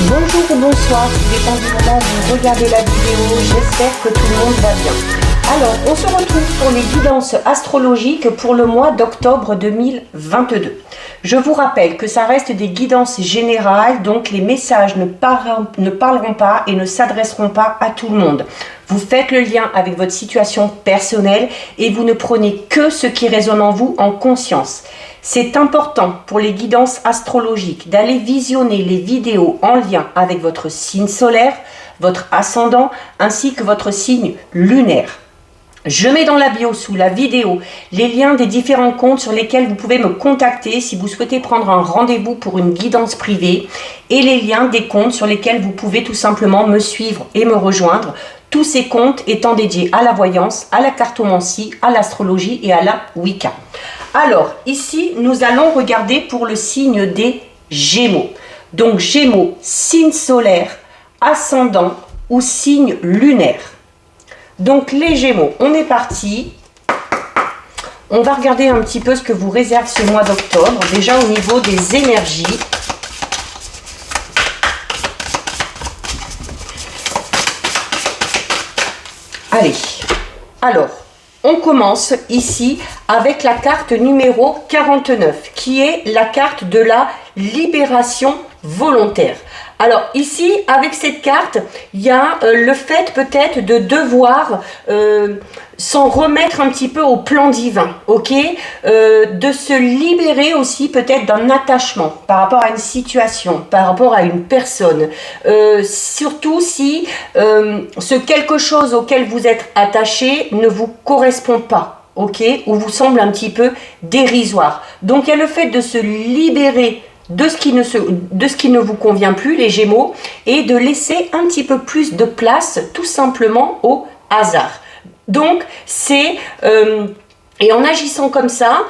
Bonjour ou bonsoir, tout dépend du moment où vous regardez la vidéo, j'espère que tout le monde va bien. Alors, on se retrouve pour les guidances astrologiques pour le mois d'octobre 2022. Je vous rappelle que ça reste des guidances générales, donc les messages ne parleront pas et ne s'adresseront pas à tout le monde. Vous faites le lien avec votre situation personnelle et vous ne prenez que ce qui résonne en vous en conscience. C'est important pour les guidances astrologiques d'aller visionner les vidéos en lien avec votre signe solaire, votre ascendant ainsi que votre signe lunaire. Je mets dans la bio sous la vidéo les liens des différents comptes sur lesquels vous pouvez me contacter si vous souhaitez prendre un rendez-vous pour une guidance privée et les liens des comptes sur lesquels vous pouvez tout simplement me suivre et me rejoindre. Tous ces comptes étant dédiés à la voyance, à la cartomancie, à l'astrologie et à la Wicca. Alors, ici, nous allons regarder pour le signe des Gémeaux. Donc, Gémeaux, signe solaire, ascendant ou signe lunaire. Donc, les Gémeaux, on est parti. On va regarder un petit peu ce que vous réserve ce mois d'octobre. Déjà, au niveau des énergies. Allez, alors, on commence ici avec la carte numéro 49, qui est la carte de la libération volontaire. Alors ici, avec cette carte, il y a le fait peut-être de devoir s'en remettre un petit peu au plan divin, ok, de se libérer aussi peut-être d'un attachement par rapport à une situation, par rapport à une personne, surtout si ce quelque chose auquel vous êtes attaché ne vous correspond pas, ok, ou vous semble un petit peu dérisoire. Donc il y a le fait de se libérer de ce qui ne vous convient plus, les Gémeaux, et de laisser un petit peu plus de place tout simplement au hasard. Donc c'est et en agissant comme ça,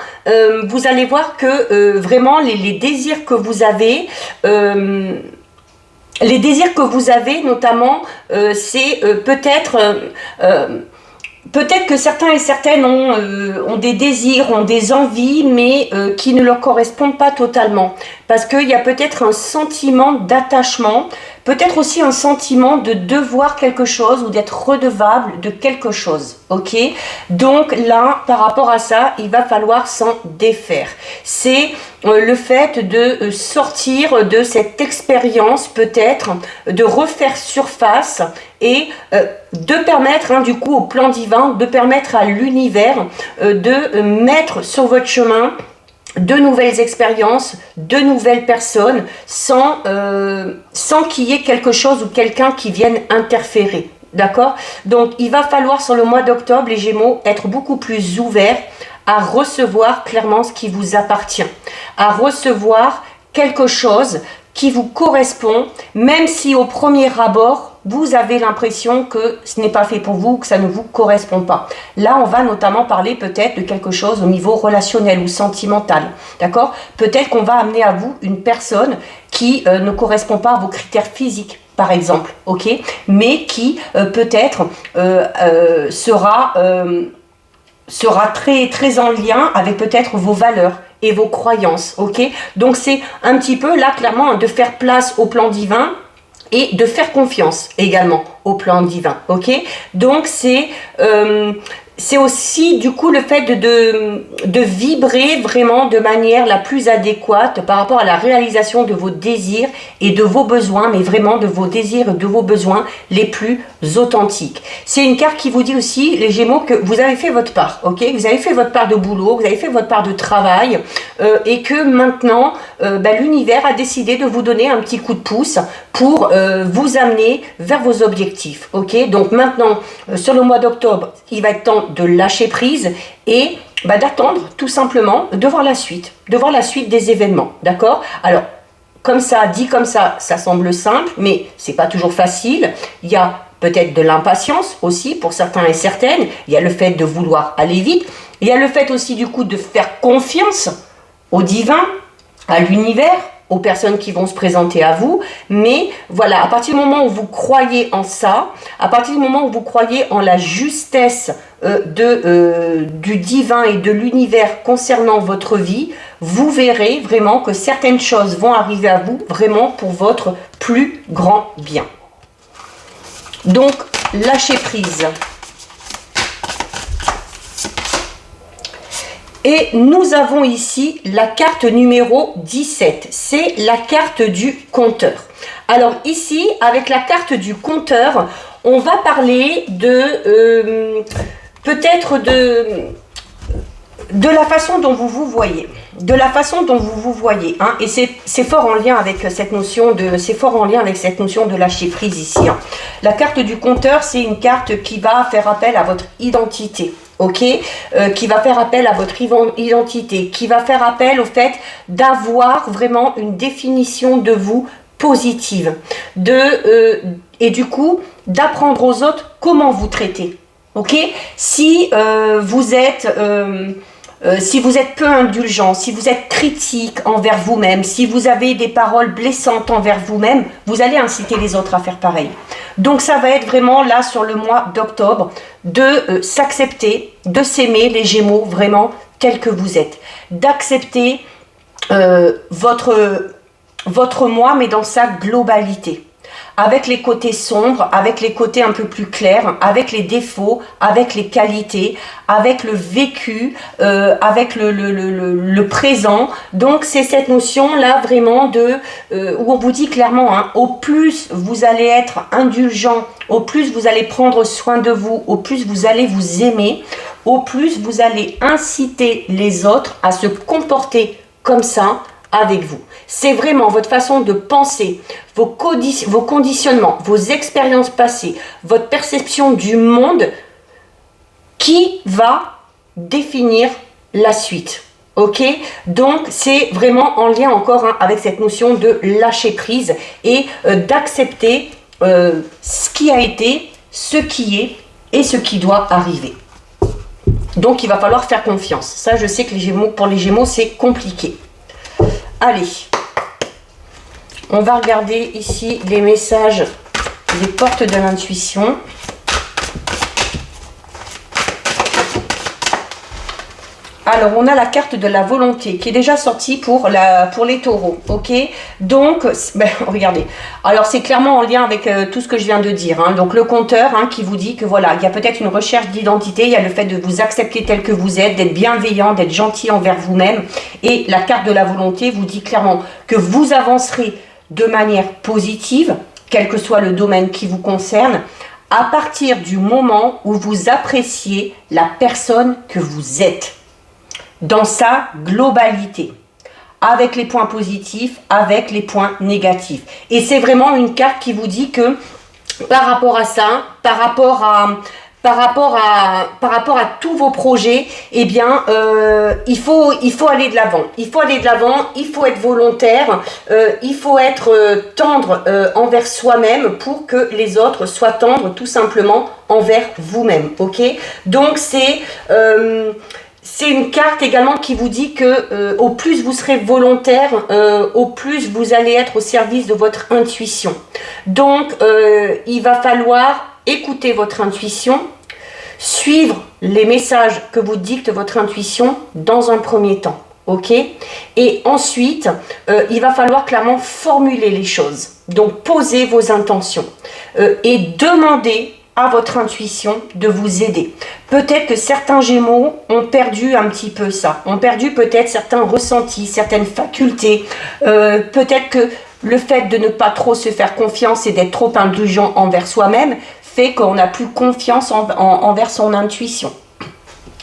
vous allez voir que vraiment les désirs que vous avez, notamment, c'est peut-être que certains et certaines ont des désirs, ont des envies, mais qui ne leur correspondent pas totalement. Parce qu'il y a peut-être un sentiment d'attachement, peut-être aussi un sentiment de devoir quelque chose ou d'être redevable de quelque chose. Ok? Donc là, par rapport à ça, il va falloir s'en défaire. C'est le fait de sortir de cette expérience, peut-être, de refaire surface et de permettre, du coup, au plan divin, de permettre à l'univers de mettre sur votre chemin de nouvelles expériences, de nouvelles personnes, sans qu'il y ait quelque chose ou quelqu'un qui vienne interférer. D'accord? Donc, il va falloir, sur le mois d'octobre, les Gémeaux, être beaucoup plus ouverts à recevoir clairement ce qui vous appartient, à recevoir quelque chose qui vous correspond, même si au premier abord, vous avez l'impression que ce n'est pas fait pour vous, que ça ne vous correspond pas. Là, on va notamment parler peut-être de quelque chose au niveau relationnel ou sentimental, d'accord? Peut-être qu'on va amener à vous une personne qui ne correspond pas à vos critères physiques, par exemple, ok? Mais qui peut-être sera très, très en lien avec peut-être vos valeurs et vos croyances, ok? Donc, c'est un petit peu, là, clairement, de faire place au plan divin, et de faire confiance également au plan divin, ok? Donc c'est aussi du coup le fait de vibrer vraiment de manière la plus adéquate par rapport à la réalisation de vos désirs et de vos besoins, mais vraiment de vos désirs et de vos besoins les plus authentiques. C'est une carte qui vous dit aussi, les Gémeaux, que vous avez fait votre part, ok? Vous avez fait votre part de boulot, vous avez fait votre part de travail et que maintenant l'univers a décidé de vous donner un petit coup de pouce pour vous amener vers vos objectifs, ok? Donc maintenant, sur le mois d'octobre, il va être temps de lâcher prise et d'attendre tout simplement de voir la suite des événements, d'accord? Alors, comme ça, dit comme ça semble simple, mais c'est pas toujours facile. Il y a peut-être de l'impatience aussi pour certains et certaines. Il y a le fait de vouloir aller vite. Il y a le fait aussi du coup de faire confiance au divin, à l'univers, aux personnes qui vont se présenter à vous, mais voilà, à partir du moment où vous croyez en ça, à partir du moment où vous croyez en la justesse du divin et de l'univers concernant votre vie, vous verrez vraiment que certaines choses vont arriver à vous vraiment pour votre plus grand bien. Donc, lâchez prise. Et nous avons ici la carte numéro 17, c'est la carte du compteur. Alors ici, avec la carte du compteur, on va parler de peut-être de la façon dont vous vous voyez. De la façon dont vous vous voyez. Hein, et c'est fort en lien avec cette notion de lâcher prise ici. Hein. La carte du compteur, c'est une carte qui va faire appel à votre identité. Ok, qui va faire appel à votre identité, qui va faire appel au fait d'avoir vraiment une définition de vous positive, et du coup d'apprendre aux autres comment vous traiter. Ok, si vous êtes peu indulgent, si vous êtes critique envers vous-même, si vous avez des paroles blessantes envers vous-même, vous allez inciter les autres à faire pareil. Donc ça va être vraiment là sur le mois d'octobre de s'accepter, de s'aimer les Gémeaux vraiment tels que vous êtes, d'accepter votre moi mais dans sa globalité. Avec les côtés sombres, avec les côtés un peu plus clairs, avec les défauts, avec les qualités, avec le vécu, avec le présent. Donc c'est cette notion-là vraiment où on vous dit clairement, hein, au plus vous allez être indulgent, au plus vous allez prendre soin de vous, au plus vous allez vous aimer, au plus vous allez inciter les autres à se comporter comme ça, avec vous. C'est vraiment votre façon de penser, vos conditionnements, vos expériences passées, votre perception du monde qui va définir la suite. Ok, donc c'est vraiment en lien encore hein, avec cette notion de lâcher prise et d'accepter ce qui a été, ce qui est et ce qui doit arriver. Donc il va falloir faire confiance. Ça, je sais que pour les Gémeaux, c'est compliqué. Allez, on va regarder ici les messages des portes de l'intuition. Alors, on a la carte de la volonté qui est déjà sortie pour les taureaux, ok? Donc, regardez. Alors, c'est clairement en lien avec tout ce que je viens de dire. Hein. Donc, le compteur hein, qui vous dit que voilà, il y a peut-être une recherche d'identité, il y a le fait de vous accepter tel que vous êtes, d'être bienveillant, d'être gentil envers vous-même. Et la carte de la volonté vous dit clairement que vous avancerez de manière positive, quel que soit le domaine qui vous concerne, à partir du moment où vous appréciez la personne que vous êtes. Dans sa globalité, avec les points positifs, avec les points négatifs. Et c'est vraiment une carte qui vous dit que par rapport à ça, par rapport à tous vos projets, eh bien, il faut aller de l'avant. Il faut aller de l'avant, il faut être volontaire, il faut être tendre envers soi-même pour que les autres soient tendres tout simplement envers vous-même. Ok? Donc, c'est une carte également qui vous dit que au plus vous serez volontaire, au plus vous allez être au service de votre intuition. Donc, il va falloir écouter votre intuition, suivre les messages que vous dicte votre intuition dans un premier temps. Ok? Et ensuite, il va falloir clairement formuler les choses. Donc, posez vos intentions et demandez à votre intuition de vous aider. Peut-être que certains Gémeaux ont perdu un petit peu ça, ont perdu peut-être certains ressentis, certaines facultés, peut-être que le fait de ne pas trop se faire confiance et d'être trop indulgent envers soi-même fait qu'on n'a plus confiance envers son intuition.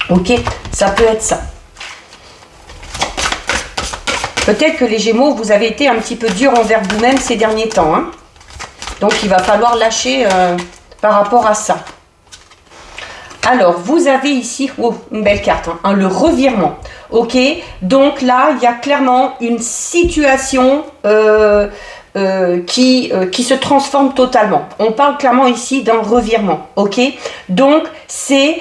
Ok, ça peut être ça. Peut-être que les Gémeaux, vous avez été un petit peu dur envers vous-même ces derniers temps. Hein. Donc il va falloir lâcher par rapport à ça. Alors, vous avez ici, oh, une belle carte, hein, le revirement. Ok, donc là, il y a clairement une situation qui se transforme totalement. On parle clairement ici d'un revirement, ok? Donc, c'est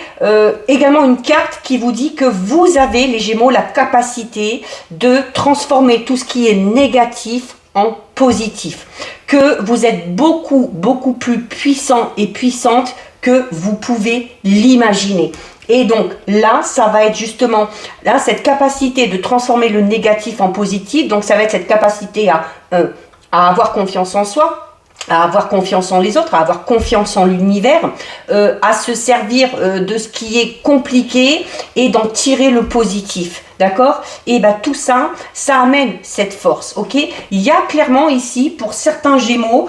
également une carte qui vous dit que vous avez, les Gémeaux, la capacité de transformer tout ce qui est négatif en positif. Que vous êtes beaucoup, beaucoup plus puissant et puissante que vous pouvez l'imaginer. Et donc là, ça va être justement là, cette capacité de transformer le négatif en positif. Donc ça va être cette capacité à avoir confiance en soi, à avoir confiance en les autres, à avoir confiance en l'univers, à se servir de ce qui est compliqué et d'en tirer le positif. D'accord? Et bien tout ça, ça amène cette force. Ok? Il y a clairement ici, pour certains Gémeaux,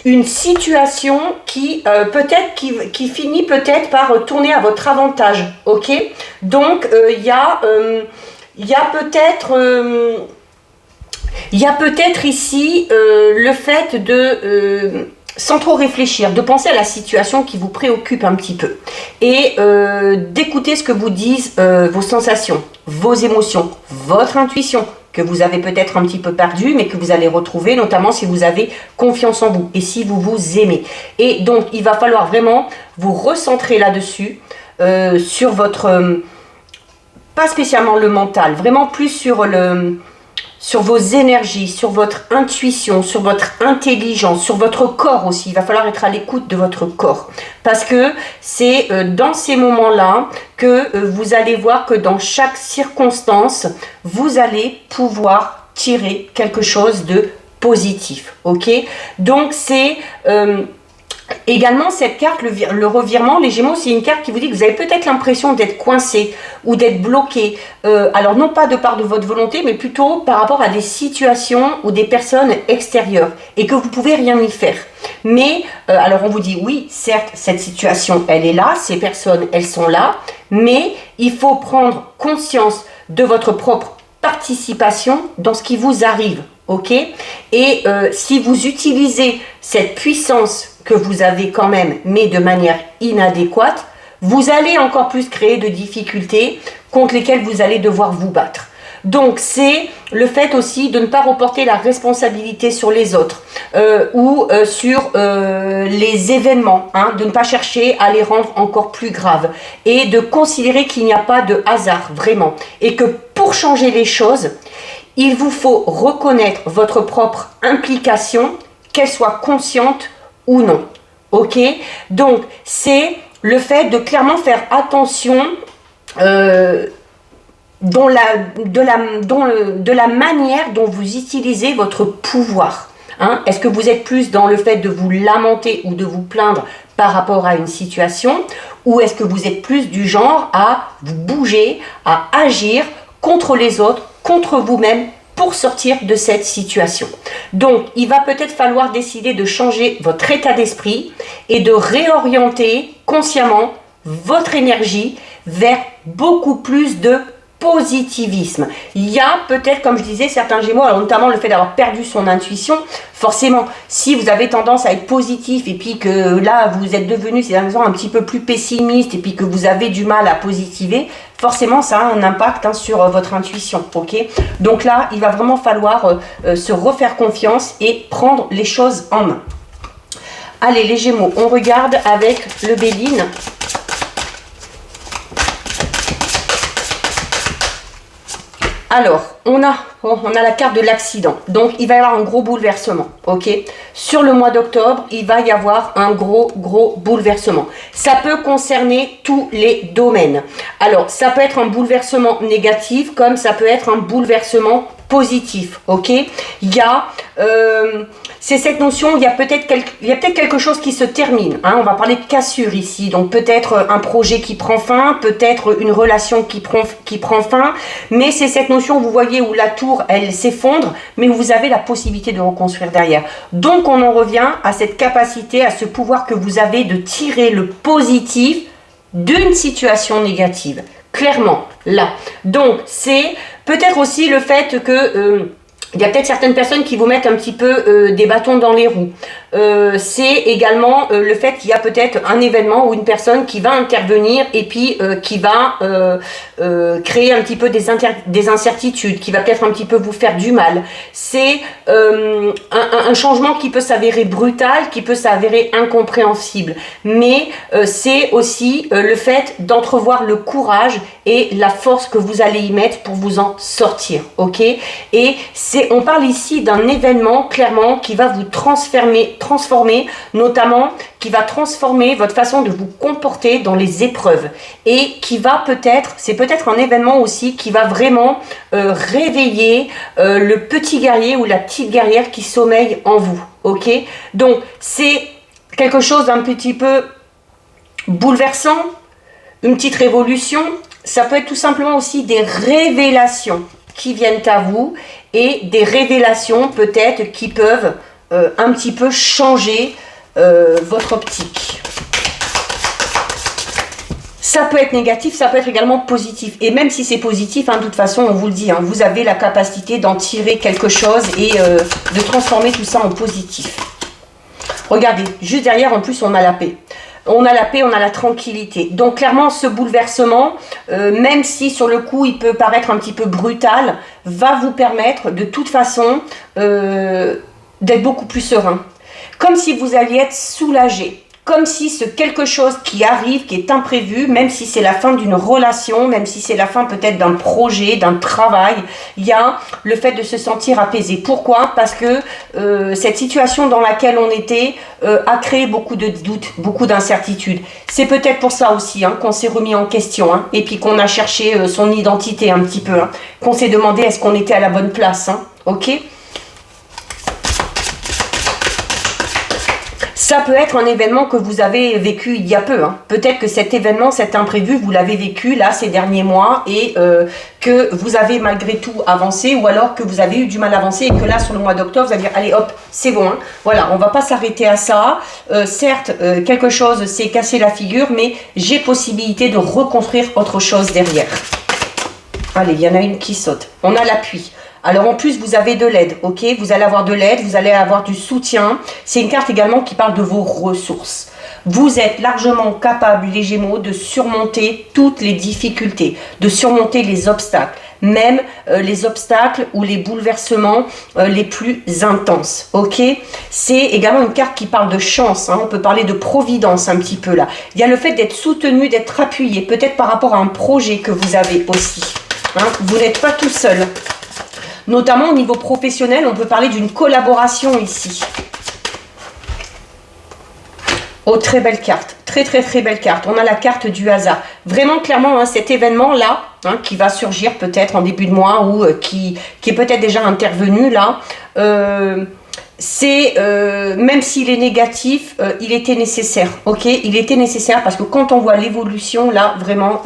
une situation qui peut-être qui finit peut-être par tourner à votre avantage, ok? Donc il y a peut-être ici le fait de sans trop réfléchir, de penser à la situation qui vous préoccupe un petit peu et d'écouter ce que vous disent vos sensations, vos émotions, votre intuition, que vous avez peut-être un petit peu perdu, mais que vous allez retrouver, notamment si vous avez confiance en vous et si vous vous aimez. Et donc, il va falloir vraiment vous recentrer là-dessus, sur votre, pas spécialement le mental, vraiment plus sur vos énergies, sur votre intuition, sur votre intelligence, sur votre corps aussi. Il va falloir être à l'écoute de votre corps. Parce que c'est dans ces moments-là que vous allez voir que dans chaque circonstance, vous allez pouvoir tirer quelque chose de positif. Ok? Donc c'est également cette carte, le revirement, les Gémeaux, c'est une carte qui vous dit que vous avez peut-être l'impression d'être coincé ou d'être bloqué. Alors non pas de part de votre volonté, mais plutôt par rapport à des situations ou des personnes extérieures et que vous pouvez rien y faire. Mais alors on vous dit oui, certes, cette situation, elle est là, ces personnes, elles sont là, mais il faut prendre conscience de votre propre participation dans ce qui vous arrive. Ok? Et si vous utilisez cette puissance que vous avez quand même, mais de manière inadéquate, vous allez encore plus créer de difficultés contre lesquelles vous allez devoir vous battre. Donc c'est le fait aussi de ne pas reporter la responsabilité sur les autres ou sur les événements, hein, de ne pas chercher à les rendre encore plus graves et de considérer qu'il n'y a pas de hasard vraiment et que pour changer les choses, il vous faut reconnaître votre propre implication, qu'elle soit consciente ou non. Ok? Donc, c'est le fait de clairement faire attention de la manière dont vous utilisez votre pouvoir. Hein? Est-ce que vous êtes plus dans le fait de vous lamenter ou de vous plaindre par rapport à une situation, ou est-ce que vous êtes plus du genre à vous bouger, à agir contre les autres, contre vous-même, pour sortir de cette situation. Donc, il va peut-être falloir décider de changer votre état d'esprit et de réorienter consciemment votre énergie vers beaucoup plus de positivisme. Il y a peut-être, comme je disais, certains Gémeaux, alors notamment le fait d'avoir perdu son intuition, forcément, si vous avez tendance à être positif et puis que là, vous êtes devenu, c'est un petit peu plus pessimiste et puis que vous avez du mal à positiver, forcément, ça a un impact sur votre intuition, ok? Donc là, il va vraiment falloir se refaire confiance et prendre les choses en main. Allez, les Gémeaux, on regarde avec le Béline. Alors, on a la carte de l'accident. Donc, il va y avoir un gros bouleversement, ok? Sur le mois d'octobre, il va y avoir un gros bouleversement. Ça peut concerner tous les domaines. Alors, ça peut être un bouleversement négatif, comme ça peut être un bouleversement positif, ok? Il y a, c'est cette notion, il y a peut-être quelque chose qui se termine, hein, on va parler de cassure ici, donc peut-être un projet qui prend fin, peut-être une relation qui prend fin, mais c'est cette notion, vous voyez, où la tour, elle s'effondre, mais où vous avez la possibilité de reconstruire derrière. Donc on en revient à cette capacité, à ce pouvoir que vous avez de tirer le positif d'une situation négative. Clairement, là. Donc, c'est peut-être aussi le fait que il y a peut-être certaines personnes qui vous mettent un petit peu des bâtons dans les roues. c'est également le fait qu'il y a peut-être un événement ou une personne qui va intervenir et puis qui va créer un petit peu des incertitudes, qui va peut-être un petit peu vous faire du mal. C'est un changement qui peut s'avérer brutal, qui peut s'avérer incompréhensible, mais c'est aussi le fait d'entrevoir le courage et la force que vous allez y mettre pour vous en sortir, ok? Et on parle ici d'un événement clairement qui va vous transformer, notamment qui va transformer votre façon de vous comporter dans les épreuves et qui va c'est peut-être un événement aussi qui va vraiment réveiller le petit guerrier ou la petite guerrière qui sommeille en vous, ok? Donc c'est quelque chose d'un petit peu bouleversant, une petite révolution. Ça peut être tout simplement aussi des révélations qui viennent à vous et des révélations peut-être qui peuvent un petit peu changer votre optique. Ça peut être négatif, ça peut être également positif. Et même si c'est positif, hein, de toute façon, on vous le dit, hein, vous avez la capacité d'en tirer quelque chose et de transformer tout ça en positif. Regardez, juste derrière, en plus, on a la paix. On a la paix, on a la tranquillité. Donc clairement, ce bouleversement, même si sur le coup, il peut paraître un petit peu brutal, va vous permettre de toute façon d'être beaucoup plus serein. Comme si vous alliez être soulagé. Comme si ce quelque chose qui arrive, qui est imprévu, même si c'est la fin d'une relation, même si c'est la fin peut-être d'un projet, d'un travail, il y a le fait de se sentir apaisé. Pourquoi? Parce que cette situation dans laquelle on était a créé beaucoup de doutes, beaucoup d'incertitudes. C'est peut-être pour ça aussi hein, qu'on s'est remis en question hein, et puis qu'on a cherché son identité un petit peu, hein, qu'on s'est demandé est-ce qu'on était à la bonne place, hein, ok? Ça peut être un événement que vous avez vécu il y a peu. Hein. Peut-être que cet événement, cet imprévu, vous l'avez vécu là ces derniers mois et que vous avez malgré tout avancé ou alors que vous avez eu du mal à avancer et que là sur le mois d'octobre, vous allez dire allez hop, c'est bon. Hein. Voilà, on va pas s'arrêter à ça. Certes, quelque chose s'est cassé la figure, mais j'ai possibilité de reconstruire autre chose derrière. Allez, il y en a une qui saute. On a l'appui. Alors en plus, vous avez de l'aide, ok? Vous allez avoir de l'aide, vous allez avoir du soutien. C'est une carte également qui parle de vos ressources. Vous êtes largement capable, les Gémeaux, de surmonter toutes les difficultés, de surmonter les obstacles, même les obstacles ou les bouleversements les plus intenses, ok? C'est également une carte qui parle de chance, hein, on peut parler de providence un petit peu là. Il y a le fait d'être soutenu, d'être appuyé, peut-être par rapport à un projet que vous avez aussi. Hein, vous n'êtes pas tout seul. Notamment au niveau professionnel, on peut parler d'une collaboration ici. Oh, très belle carte. Très, très, très belle carte. On a la carte du hasard. Vraiment, clairement, hein, cet événement-là, hein, qui va surgir peut-être en début de mois ou qui est peut-être déjà intervenu là, c'est, même s'il est négatif, il était nécessaire, ok? Il était nécessaire parce que quand on voit l'évolution, là, vraiment,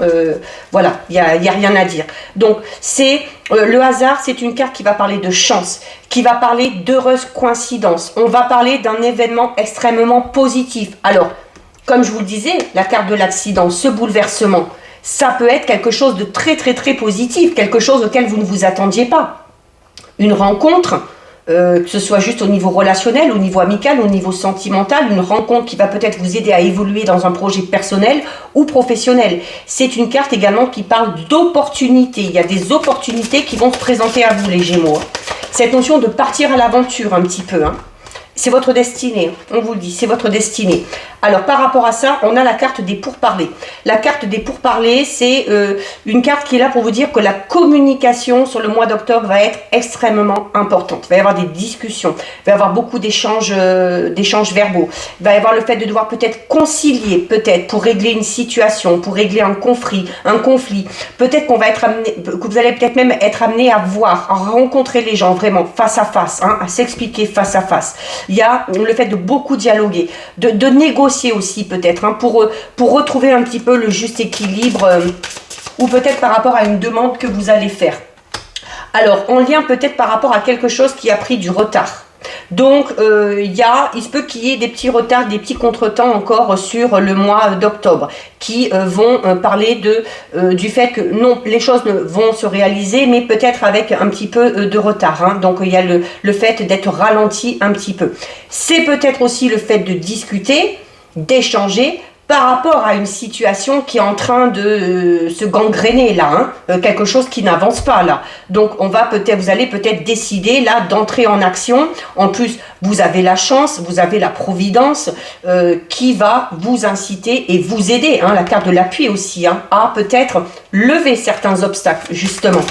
voilà, il y a rien à dire. Donc, c'est le hasard, c'est une carte qui va parler de chance, qui va parler d'heureuse coïncidence. On va parler d'un événement extrêmement positif. Alors, comme je vous le disais, la carte de l'accident, ce bouleversement, ça peut être quelque chose de très, très, très positif, quelque chose auquel vous ne vous attendiez pas. Une rencontre, que ce soit juste au niveau relationnel, au niveau amical, au niveau sentimental, une rencontre qui va peut-être vous aider à évoluer dans un projet personnel ou professionnel. C'est une carte également qui parle d'opportunités. Il y a des opportunités qui vont se présenter à vous, les Gémeaux. Cette notion de partir à l'aventure un petit peu, hein. C'est votre destinée, on vous le dit, c'est votre destinée. Alors, par rapport à ça, on a la carte des pourparlers. La carte des pourparlers, c'est une carte qui est là pour vous dire que la communication sur le mois d'octobre va être extrêmement importante. Il va y avoir des discussions, il va y avoir beaucoup d'échanges verbaux. Il va y avoir le fait de devoir peut-être concilier, peut-être, pour régler une situation, pour régler un conflit. Peut-être qu'on va être amené, que vous allez peut-être même être amené à voir, à rencontrer les gens vraiment face à face, hein, à s'expliquer face à face. Il y a le fait de beaucoup dialoguer, de négocier aussi peut-être, hein, pour retrouver un petit peu le juste équilibre ou peut-être par rapport à une demande que vous allez faire. Alors, en lien peut-être par rapport à quelque chose qui a pris du retard. Donc, il se peut qu'il y ait des petits retards, des petits contretemps encore sur le mois d'octobre qui vont parler du fait que non, les choses vont se réaliser, mais peut-être avec un petit peu de retard. Hein. Donc, il y a le fait d'être ralenti un petit peu. C'est peut-être aussi le fait de discuter, d'échanger, par rapport à une situation qui est en train de se gangréner là, hein, quelque chose qui n'avance pas là. Donc vous allez peut-être décider là d'entrer en action. En plus, vous avez la chance, vous avez la providence qui va vous inciter et vous aider, hein, la carte de l'appui aussi, hein, à peut-être lever certains obstacles justement.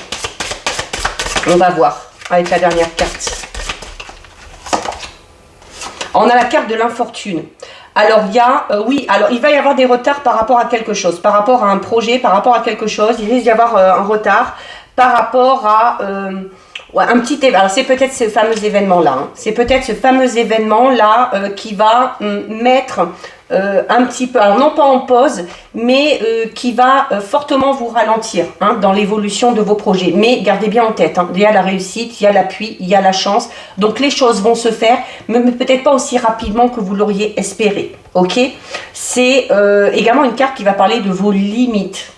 On va voir avec la dernière carte. On a la carte de l'infortune. Alors, il va y avoir des retards par rapport à quelque chose, par rapport à un projet, par rapport à quelque chose. Il risque d'y avoir un retard par rapport à un petit événement. Alors, c'est peut-être ce fameux événement-là. Hein. C'est peut-être ce fameux événement-là qui va mettre un petit peu, alors non pas en pause, mais qui va fortement vous ralentir, hein, dans l'évolution de vos projets. Mais gardez bien en tête, hein, il y a la réussite, il y a l'appui, il y a la chance. Donc les choses vont se faire, mais peut-être pas aussi rapidement que vous l'auriez espéré. Ok, c'est également une carte qui va parler de vos limites.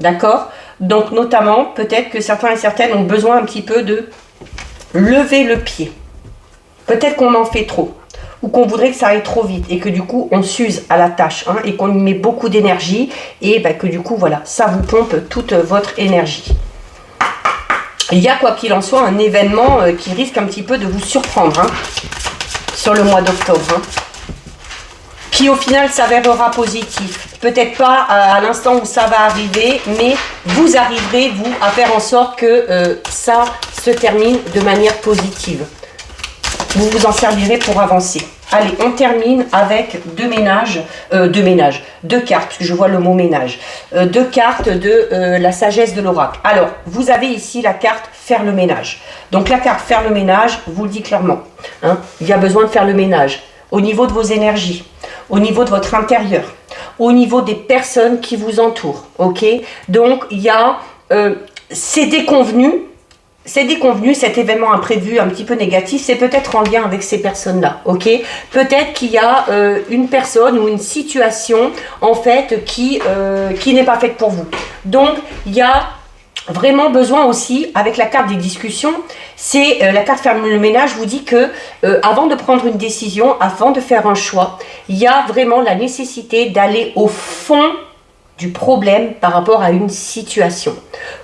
D'accord? Donc notamment, peut-être que certains et certaines ont besoin un petit peu de lever le pied. Peut-être qu'on en fait trop, ou qu'on voudrait que ça aille trop vite et que du coup on s'use à la tâche, hein, et qu'on y met beaucoup d'énergie et que du coup voilà, ça vous pompe toute votre énergie. Il y a quoi qu'il en soit un événement qui risque un petit peu de vous surprendre, hein, sur le mois d'octobre, hein, qui au final s'avérera positif. Peut-être pas à l'instant où ça va arriver, mais vous arriverez vous à faire en sorte que ça se termine de manière positive. Vous vous en servirez pour avancer. Allez, on termine avec deux cartes, parce que je vois le mot ménage. Deux cartes de la sagesse de l'oracle. Alors, vous avez ici la carte faire le ménage. Donc la carte faire le ménage vous le dit clairement. Hein, il y a besoin de faire le ménage au niveau de vos énergies, au niveau de votre intérieur, au niveau des personnes qui vous entourent. Ok? Donc, il y a c'est déconvenu. C'est déconvenu, cet événement imprévu un petit peu négatif, c'est peut-être en lien avec ces personnes-là, ok? Peut-être qu'il y a une personne ou une situation, en fait, qui n'est pas faite pour vous. Donc, il y a vraiment besoin aussi, avec la carte des discussions, c'est la carte faire le ménage vous dit que avant de prendre une décision, avant de faire un choix, il y a vraiment la nécessité d'aller au fond du problème par rapport à une situation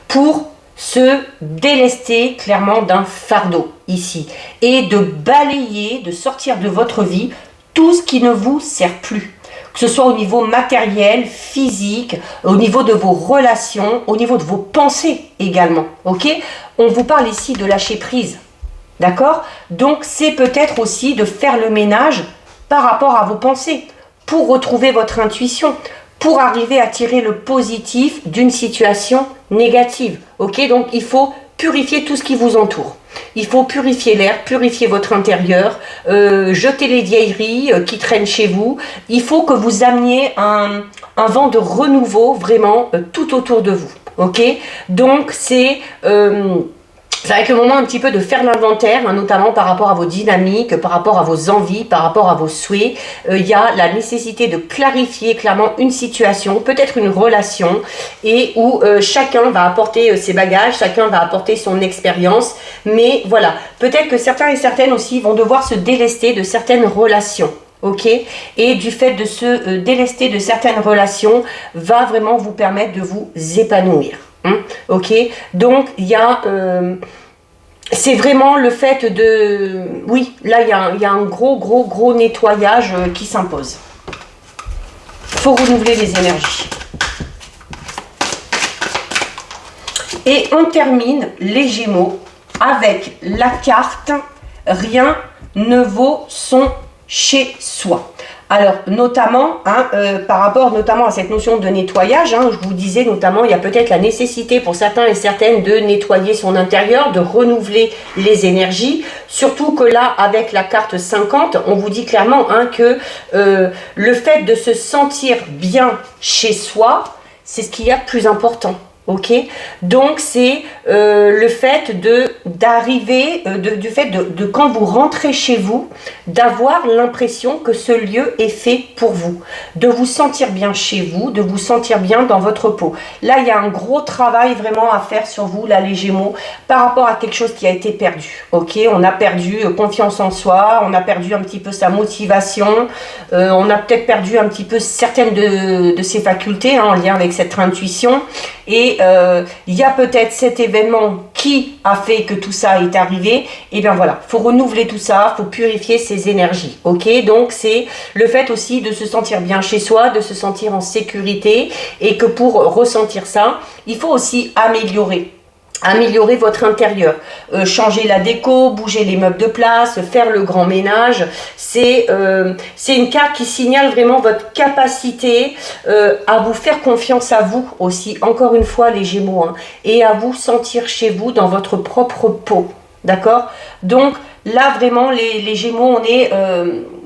pour se délester clairement d'un fardeau ici et de balayer, de sortir de votre vie tout ce qui ne vous sert plus, que ce soit au niveau matériel, physique, au niveau de vos relations, au niveau de vos pensées également, ok? On vous parle ici de lâcher prise, d'accord? Donc c'est peut-être aussi de faire le ménage par rapport à vos pensées pour retrouver votre intuition, pour arriver à tirer le positif d'une situation négative. Ok, donc il faut purifier tout ce qui vous entoure. Il faut purifier l'air, purifier votre intérieur, jeter les vieilleries qui traînent chez vous. Il faut que vous ameniez un vent de renouveau vraiment tout autour de vous. Ok, donc c'est avec le moment un petit peu de faire l'inventaire, hein, notamment par rapport à vos dynamiques, par rapport à vos envies, par rapport à vos souhaits. Il y a la nécessité de clarifier clairement une situation, peut-être une relation, et où chacun va apporter ses bagages, chacun va apporter son expérience. Mais voilà, peut-être que certains et certaines aussi vont devoir se délester de certaines relations. Ok, et du fait de se délester de certaines relations va vraiment vous permettre de vous épanouir. Ok, donc il y a c'est vraiment le fait de, oui, là il y a un gros nettoyage qui s'impose. Il faut renouveler les énergies. Et on termine les Gémeaux avec la carte rien ne vaut son chez soi. Alors notamment, hein, par rapport notamment à cette notion de nettoyage, hein, je vous disais notamment, il y a peut-être la nécessité pour certains et certaines de nettoyer son intérieur, de renouveler les énergies, surtout que là, avec la carte 50, on vous dit clairement, hein, que le fait de se sentir bien chez soi, c'est ce qu'il y a de plus important. Ok, donc c'est le fait de d'arriver, du fait de quand vous rentrez chez vous, d'avoir l'impression que ce lieu est fait pour vous, de vous sentir bien chez vous, de vous sentir bien dans votre peau. Là, il y a un gros travail vraiment à faire sur vous, là, les Gémeaux, par rapport à quelque chose qui a été perdu. Ok, on a perdu confiance en soi, on a perdu un petit peu sa motivation, on a peut-être perdu un petit peu certaines de ses facultés, hein, en lien avec cette intuition. Et il y a peut-être cet événement qui a fait que tout ça est arrivé. Et bien voilà, faut renouveler tout ça, faut purifier ses énergies. Ok, donc c'est le fait aussi de se sentir bien chez soi, de se sentir en sécurité, et que pour ressentir ça, il faut aussi améliorer votre intérieur, changer la déco, bouger les meubles de place, faire le grand ménage. C'est une carte qui signale vraiment votre capacité à vous faire confiance à vous aussi, encore une fois les Gémeaux, hein, et à vous sentir chez vous dans votre propre peau, d'accord? Donc là vraiment les Gémeaux,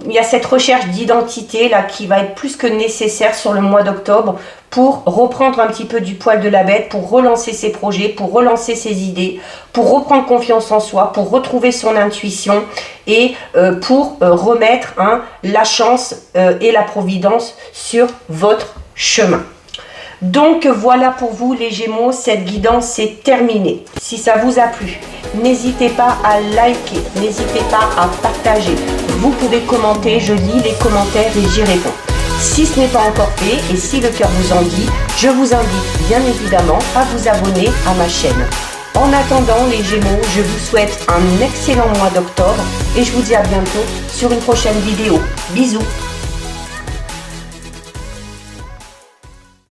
il y a cette recherche d'identité là qui va être plus que nécessaire sur le mois d'octobre pour reprendre un petit peu du poil de la bête, pour relancer ses projets, pour relancer ses idées, pour reprendre confiance en soi, pour retrouver son intuition et pour remettre la chance et la providence sur votre chemin. Donc voilà pour vous les Gémeaux, cette guidance est terminée. Si ça vous a plu, n'hésitez pas à liker, n'hésitez pas à partager. Vous pouvez commenter, je lis les commentaires et j'y réponds. Si ce n'est pas encore fait et si le cœur vous en dit, je vous invite bien évidemment à vous abonner à ma chaîne. En attendant les Gémeaux, je vous souhaite un excellent mois d'octobre et je vous dis à bientôt sur une prochaine vidéo. Bisous!